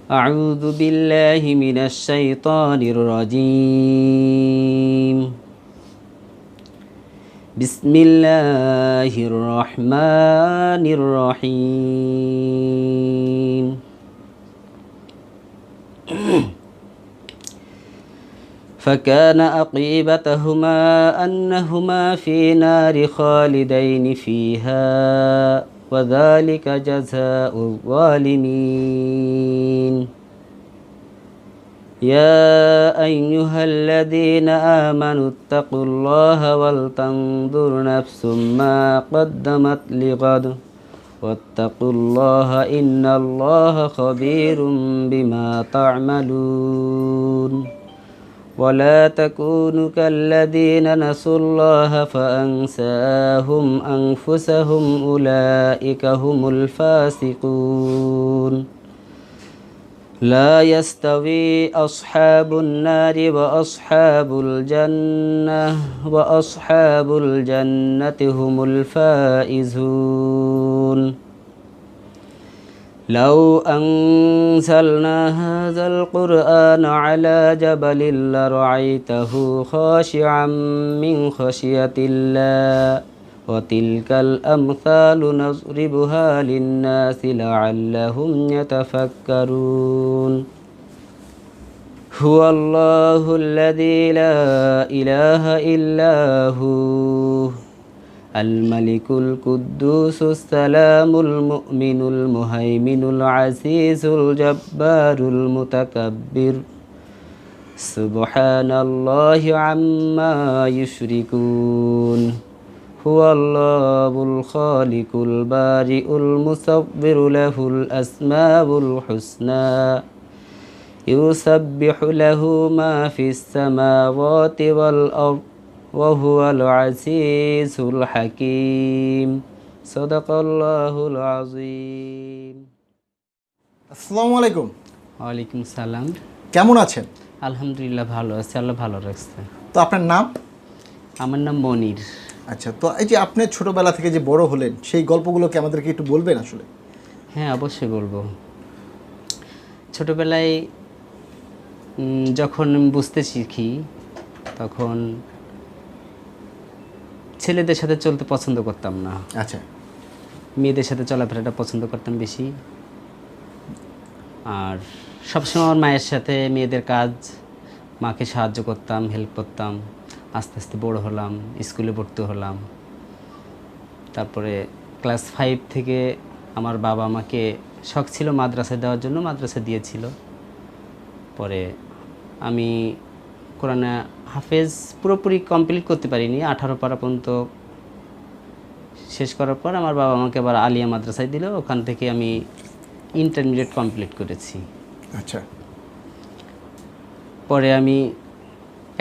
أعوذ بالله من الشيطان الرجيم بسم الله الرحمن الرحيم فكان عقيبتهما أنهما في نار خالدين فيها وذلك جزاء الظالمين يا أيها الذين آمنوا اتقوا الله ولتنظر نفس ما قدمت لغد واتقوا الله إن الله خبير بما تعملون ولا تكونوا كالذين نسوا الله فأنساهم أنفسهم أولئك هم الفاسقون لا يستوي أصحاب النار وأصحاب الجنة هم الفائزون لو أنزلنا هذا القرآن على جبل لرأيته خاشعا من خشية الله وتلك الأمثال نضربها للناس لعلهم يتفكرون هو الله الذي لا إله إلا هو الملك القدوس السلام المؤمن المهيمن العزيز الجبار المتكبر سبحان الله عما يشركون هو الله الخالق البارئ المصور له الأسماء الحسنى يسبح له ما في السماوات والأرض وهو العزيز الحكيم صدق الله العظيم আসসালামু আলাইকুম। ওয়ালাইকুম সালাম। কেমন আছেন? আলহামদুলিল্লাহ ভালো আছি, আল্লাহ ভালো রাখছে। তো আপনার নাম? আমার নাম মনির। আচ্ছা, তো এই যে আপনি ছোটবেলা থেকে যে বড় হলেন সেই গল্পগুলো কি আমাদেরকে একটু বলবেন আসলে? হ্যাঁ, অবশ্যই বলবো। ছোটবেলায় যখন বুঝতে শিখি তখন ছেলেদের সাথে চলতে পছন্দ করতাম না। আচ্ছা, মেয়েদের সাথে চলাফেরাটা পছন্দ করতাম বেশি। আর সবসময় আমার মায়ের সাথে মেয়েদের কাজ, মাকে সাহায্য করতাম, হেল্প করতাম। আস্তে আস্তে বড় হলাম, স্কুলে ভর্তি হলাম। তারপরে ক্লাস 5 থেকে আমার বাবা আমাকে শখ ছিল মাদ্রাসায় দেওয়ার জন্য, মাদ্রাসা দিয়েছিল। পরে আমি কোরআনে হাফেজ পুরোপুরি কমপ্লিট করতে পারিনি, 18 পারা পর্যন্ত শেষ করার পর আমার বাবা আমাকে আবার আলিয়া মাদ্রাসায় দিল। ওখান থেকে আমি ইন্টারমিডিয়েট কমপ্লিট করেছি। আচ্ছা, পরে আমি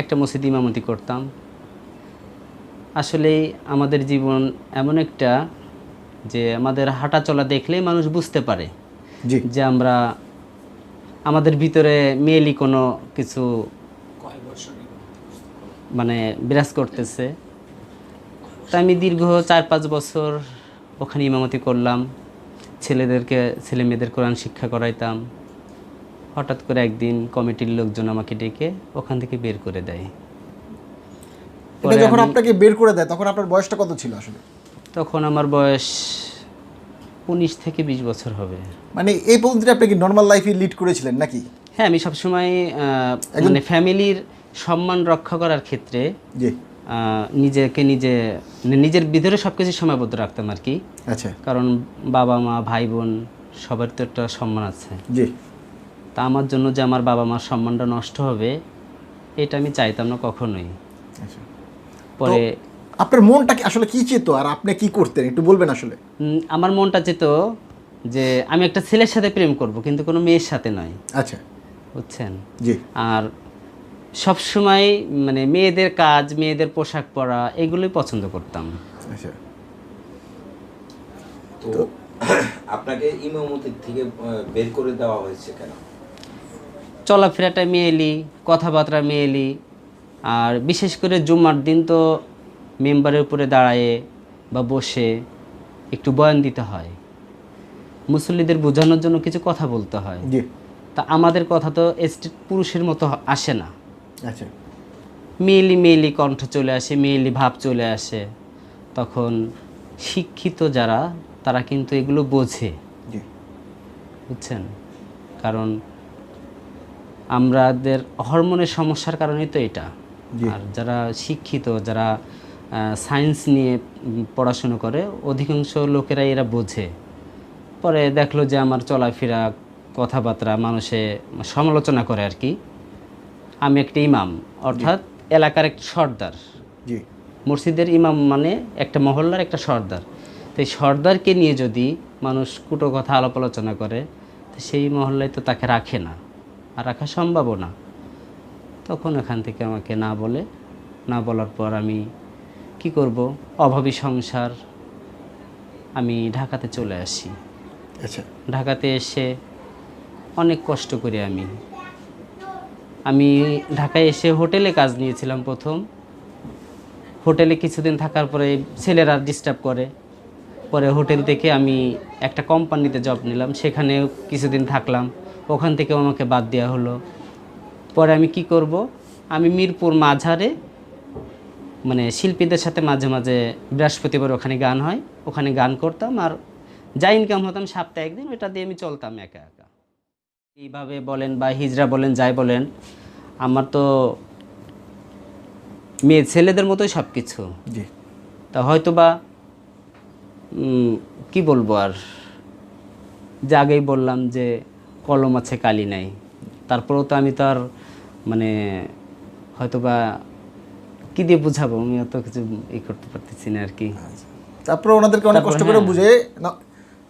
একটা মসজিদে ইমামতি করতাম। আসলে আমাদের জীবন এমন একটা যে আমাদের হাঁটা চলা দেখলেই মানুষ বুঝতে পারে জি, যে আমরা আমাদের ভিতরে মেয়েলি কোনো কিছু মানে বিরাজ করতেছে। তাই আমি দীর্ঘ 4-5 বছর ওখানে ইমামতি করলাম, ছেলে মেয়েদের কোরআন শিক্ষা করাইতাম। হঠাৎ করে একদিন কমিটির লোকজন আমাকে ডেকে ওখান থেকে বের করে দেয়। এটা যখন আপনাকে বের করে দেয় তখন আপনার বয়সটা কত ছিল আসলে? তখন আমার বয়স 19 থেকে 20 বছর হবে। মানে এই পর্যন্ত আপনি কি নর্মাল লাইফে লিড করেছিলেন নাকি? হ্যাঁ, আমি সবসময় মানে ফ্যামিলির সম্মান রক্ষা করার ক্ষেত্রে জি, নিজের ভিতরে সব কিছু সীমাবদ্ধ রাখতাম আর কি। আচ্ছা, কারণ বাবা মা ভাই বোন সবার তো একটা সম্মান আছে। জি, তা আমার জন্য যে আমার বাবা মার সম্মানটা নষ্ট হবে এটা আমি চাইতাম না কখনোই। আচ্ছা। পরে আপনার মনটা আসলে কি চেত আর আপনি কি করতেন একটু বলবেন আসলে? আমার মনটা চেত যে আমি একটা ছেলের সাথে প্রেম করব, কিন্তু কোনো মেয়ের সাথে নয়। আচ্ছা, বুঝছেন? জি, আর সব সময় মানে মেয়েদের কাজ, মেয়েদের পোশাক পরা এগুলোই পছন্দ করতাম। আচ্ছা। তো আপনাকে ইমামতি থেকে বের করে দেওয়া হয়েছে কেন? চলাফেরাটা মেয়েলি, কথাবার্তা মেয়েলি। আর বিশেষ করে জুম্মার দিন তো মেম্বারের উপরে দাঁড়ায়ে বা বসে একটু বয়ান দিতে হয়, মুসল্লিদের বোঝানোর জন্য কিছু কথা বলতে হয়। জি, তা আমাদের কথা তো স্টেট পুরুষের মতো আসে না, আচ্ছা, মেয়েলি মেয়েলি কণ্ঠ চলে আসে, মেয়েলি ভাব চলে আসে। তখন শিক্ষিত যারা তারা কিন্তু এগুলো বোঝে, জি বুঝছেন? কারণ আমাদের হরমোনের সমস্যার কারণেই তো এটা। জি। আর যারা শিক্ষিত, যারা সায়েন্স নিয়ে পড়াশুনো করে, অধিকাংশ লোকেরাই এরা বোঝে। পরে দেখলো যে আমার চলাফেরা, কথাবার্তা মানুষে সমালোচনা করে আর কি। আমি একটা ইমাম, অর্থাৎ এলাকার একটা সর্দার। জি মসজিদের ইমাম মানে একটা মহল্লার একটা সর্দার। তো এই সর্দারকে নিয়ে যদি মানুষ কুটো কথা আলাপ আলোচনা করে, তো সেই মহল্লায় তো তাকে রাখে না, আর রাখা সম্ভবও না। তখন এখান থেকে আমাকে না বলার পর আমি কি করব, অভাবী সংসার, আমি ঢাকাতে চলে আসি। আচ্ছা, ঢাকাতে এসে অনেক কষ্ট করি আমি ঢাকায় এসে হোটেলে কাজ নিয়েছিলাম প্রথম। হোটেলে কিছুদিন থাকার পরে ছেলেরা ডিস্টার্ব করে, পরে হোটেল থেকে আমি একটা কোম্পানিতে জব নিলাম, সেখানেও কিছুদিন থাকলাম, ওখান থেকেও আমাকে বাদ দেওয়া হলো। পরে আমি কি করব, আমি মিরপুর মাঝারে মানে শিল্পীদের সাথে মাঝে মাঝে বৃহস্পতিবার ওখানে গান হয়, ওখানে গান করতাম, আর যা ইনকাম হতাম সপ্তাহে একদিন, ওটা দিয়ে আমি চলতাম একা একা। এইভাবে বলেন বা হিজড়া বলেন, যাই বলেন, আমার তো মেয়ে ছেলেদের মতোই সব কিছু। জি তা হয়তো বা কি বলবো আর, যে আগেই বললাম যে কলম আছে কালি নাই, তারপরেও তো আমি তো আর মানে হয়তো বা কী দিয়ে বুঝাবো, আমি অত কিছু করতে পারতেছি না আর কি। তারপরে ওনাদেরকে অনেক কষ্ট করে বুঝে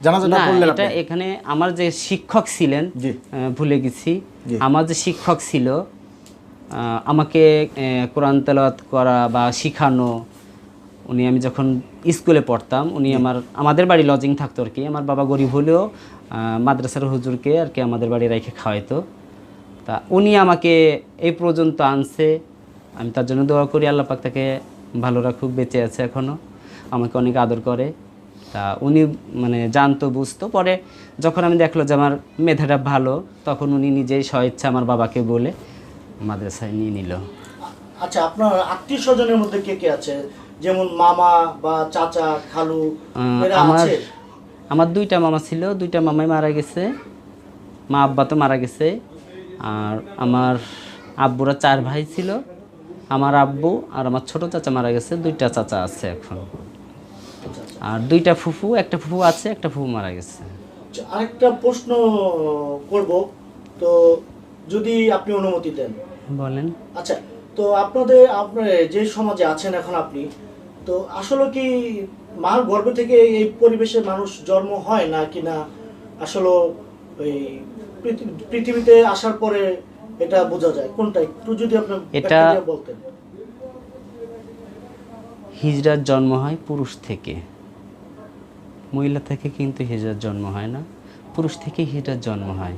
জানাজাটা না, করলেন এটা আপনি। এখানে আমার যে শিক্ষক ছিলেন, জি ভুলে গেছি, জি। আমার যে শিক্ষক ছিল আমাকে কোরআন তেলাওয়াত করা বা শিখানো, উনি আমি যখন স্কুলে পড়তাম, উনি আমাদের বাড়ি লজিং থাকতো আর কি। আমার বাবা গরিব হলেও মাদ্রাসার হুজুরকে আর কি আমাদের বাড়ি রেখে খাওয়াইতো। তা উনি আমাকে এই পর্যন্ত আনছে, আমি তার জন্য দোয়া করি, আল্লাহ পাক তাকে ভালো রাখুক, বেঁচে আছে এখনও, আমাকে অনেক আদর করে। তা উনি মানে জানতো, বুঝতো। পরে যখন আমি দেখলো যে আমার মেধাটা ভালো, তখন উনি নিজেই স্বেচ্ছা আমার বাবাকে বলে মাদ্রাসায় নিয়ে নিল। আচ্ছা, আপনার আত্মীয় স্বজনের মধ্যে কে কে আছে, যেমন মামা বা চাচা, খালু, এরা আমার আছে? আমার দুইটা মামা ছিল, দুইটা মামাই মারা গেছে, মা আব্বা তো মারা গেছে। আর আমার আব্বুরা 4 ভাই ছিল, আমার আব্বু আর আমার ছোট চাচা মারা গেছে, 2টা চাচা আছে এখন। আর 2টা ফুফু, একটা ফুফু আছে, একটা ফুফু মারা গেছে। আচ্ছা, আরেকটা প্রশ্ন করব, তো যদি আপনি অনুমতি দেন। বলেন। আচ্ছা, তো আপনার যে সমাজে আছেন এখন আপনি, তো আসলে কি মার গর্ভ থেকে এই পরিবেশে মানুষ জন্ম হয় না কিনা, আসলে ওই পৃথিবীতে আসার পরে এটা বোঝা যায় কোনটা, একটু যদি আপনি এটা ব্যাখ্যা দিয়ে বলতেন। হিজড়ার জন্ম হয় পুরুষ থেকে, মহিলা থেকে কিন্তু হিজড়ার জন্ম হয় না, পুরুষ থেকে হিজড়ার জন্ম হয়।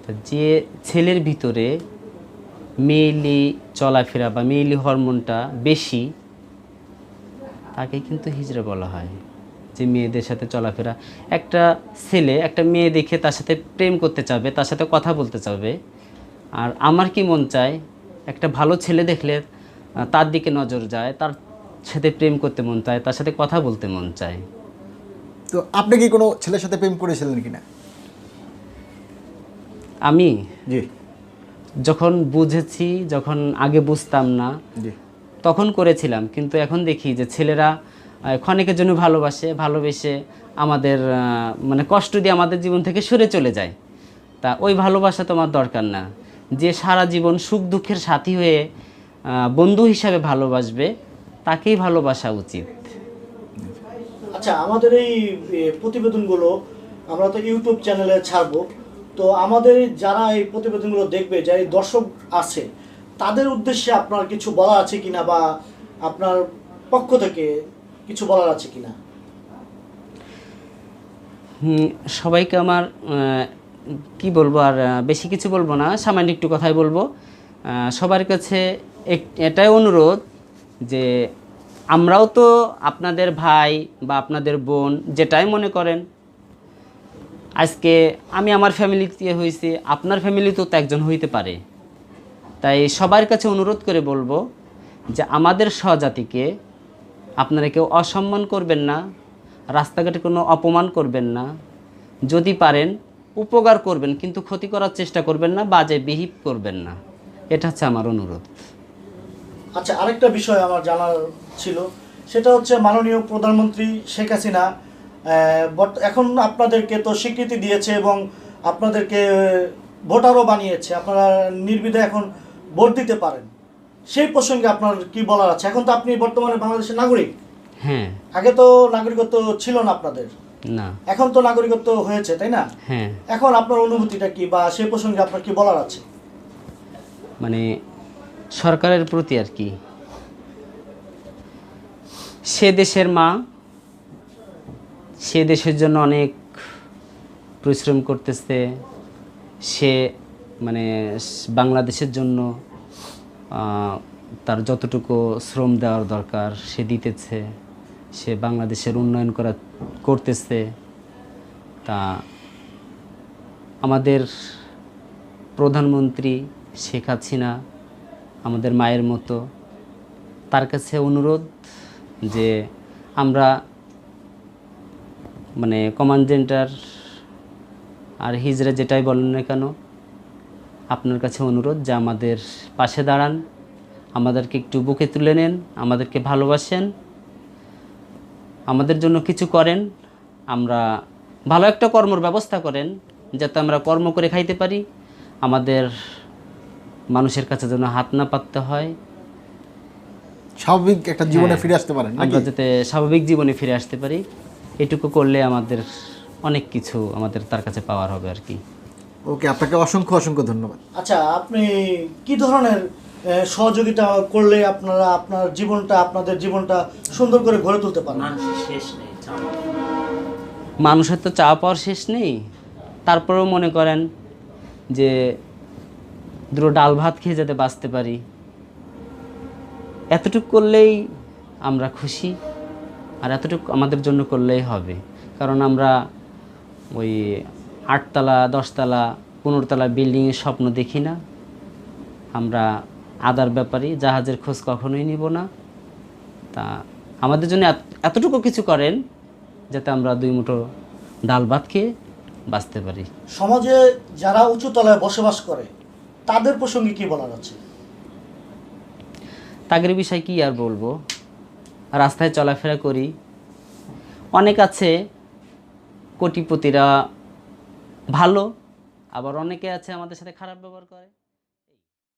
তো যে ছেলের ভিতরে মেয়েলি চলাফেরা বা মেয়েলি হরমোনটা বেশি, তাকে কিন্তু হিজড়া বলা হয়। যে মেয়েদের সাথে চলাফেরা, একটা ছেলে একটা মেয়ে দেখে তার সাথে প্রেম করতে চাবে, তার সাথে কথা বলতে চাবে। আর আমার কি মন চায়, একটা ভালো ছেলে দেখলে তার দিকে নজর যায়, তার সাথে প্রেম করতে মন চায়, তার সাথে কথা বলতে মন চায়। তো আপনি কি কোনো ছেলের সাথে প্রেম করেছিলেন কিনা? আমি জি যখন বুঝেছি, যখন আগে বুঝতাম না, জি তখন করেছিলাম। কিন্তু এখন দেখি যে ছেলেরা ক্ষণিকের জন্য ভালোবেসে আমাদের মানে কষ্ট দিয়ে আমাদের জীবন থেকে সরে চলে যায়। তা ওই ভালোবাসা তো আমার দরকার না। যে সারা জীবন সুখ দুঃখের সাথী হয়ে বন্ধু হিসাবে ভালোবাসবে, তাকেই ভালোবাসা উচিত। আচ্ছা, আমাদের এই প্রতিবেদনগুলো আমরা তো ইউটিউব চ্যানেলে ছাড়বো, তো আমাদের যারা এই প্রতিবেদনগুলো দেখবে, যারা দর্শক আছে, তাদের উদ্দেশ্যে আপনার কিছু বলা আছে কিনা, বা আপনার পক্ষ থেকে কিছু বলার আছে কিনা? সবাইকে আমার কি বলবো, আর বেশি কিছু বলবো না, সামান্য একটু কথাই বলবো। সবার কাছে এটাই অনুরোধ যে আমরাও তো আপনাদের ভাই বা আপনাদের বোন, যেটাই মনে করেন, আজকে আমি আমার ফ্যামিলিতে হয়েছি, আপনার ফ্যামিলিতেও তো একজন হইতে পারে। তাই সবার কাছে অনুরোধ করে বলবো যে আমাদের স্বজাতিকে আপনারা কেউ অসম্মান করবেন না, রাস্তাঘাটে কোনো অপমান করবেন না, যদি পারেন উপকার করবেন কিন্তু ক্ষতি করার চেষ্টা করবেন না, বাজে বিহেভ করবেন না। এটা হচ্ছে আমার অনুরোধ। আচ্ছা, আরেকটা বিষয় আমার জানার ছিল, সেটা হচ্ছে মাননীয় প্রধানমন্ত্রী শেখ হাসিনা এখন আপনাদেরকে তো স্বীকৃতি দিয়েছে এবং আপনাদেরকে ভোটারও বানিয়েছে, আপনারা নির্বিঘ্নে এখন ভোট দিতে পারেন। সেই প্রসঙ্গে আপনার কি বলার আছে? এখন তো আপনি বর্তমানে বাংলাদেশের নাগরিক। হ্যাঁ। আগে তো নাগরিকত্ব ছিল না আপনাদের, না। এখন তো নাগরিকত্ব হয়েছে, তাই না? হ্যাঁ। এখন আপনার অনুভূতিটা কি, বা সেই প্রসঙ্গে আপনার কি বলার আছে? মানে সরকারের প্রতি আর কি, সে দেশের মা, সে দেশের জন্য অনেক পরিশ্রম করতেছে, সে মানে বাংলাদেশের জন্য তার যতটুকু শ্রম দেওয়ার দরকার সে দিতেছে, সে বাংলাদেশের উন্নয়ন করতেছে। তা আমাদের প্রধানমন্ত্রী শেখ হাসিনা আমাদের মায়ের মতো, তার কাছে অনুরোধ যে আমরা মানে কমান্ডেন্টার আর হিজরা যেটাই বলেন না কেন, আপনার কাছে অনুরোধ যে আমাদের পাশে দাঁড়ান, আমাদেরকে একটু বুকে তুলে নেন, আমাদেরকে ভালোবাসেন, আমাদের জন্য কিছু করেন, আমরা ভালো একটা কর্মর ব্যবস্থা করেন যাতে আমরা কর্ম করে খাইতে পারি, আমাদের মানুষের কাছে যেন হাত না পাততে হয়, স্বাভাবিক একটা জীবনে ফিরে আসতে পারেন নাকি? আমরা যাতে স্বাভাবিক জীবনে ফিরে আসতে পারি, এটুকু করলে আমাদের অনেক কিছু আমাদের তার কাছে পাওয়ার হবে আর কি। ওকে, আপনাকে অসংখ্য অসংখ্য ধন্যবাদ। আচ্ছা, আপনি কি ধরনের সহযোগিতা করলে আপনারা আপনাদের জীবনটা সুন্দর করে গড়ে তুলতে পারেন? মানুষের তো চাওয়া পাওয়ার শেষ নেই, তারপরেও মনে করেন যে দুটো ডাল ভাত খেয়ে যাতে বাঁচতে পারি, এতটুকু করলেই আমরা খুশি, আর এতটুকু আমাদের জন্য করলেই হবে। কারণ আমরা ওই 8 তলা 10 তলা 15 তলা বিল্ডিংয়ের স্বপ্ন দেখি না, আমরা আদার ব্যাপারী, জাহাজের খোঁজ কখনোই নিব না। তা আমাদের জন্য এতটুকু কিছু করেন যাতে আমরা 2 মুঠো ডাল ভাত খেয়ে বাঁচতে পারি। সমাজে যারা উঁচু তলায় বসবাস করে তাদের প্রসঙ্গে কি বলার আছে? তাদের বিষয় কি আর বলবো, রাস্তায় চলাফেরা করি, অনেক আছে কোটিপতিরা ভালো, আবার অনেকে আছে আমাদের সাথে খারাপ ব্যবহার করে।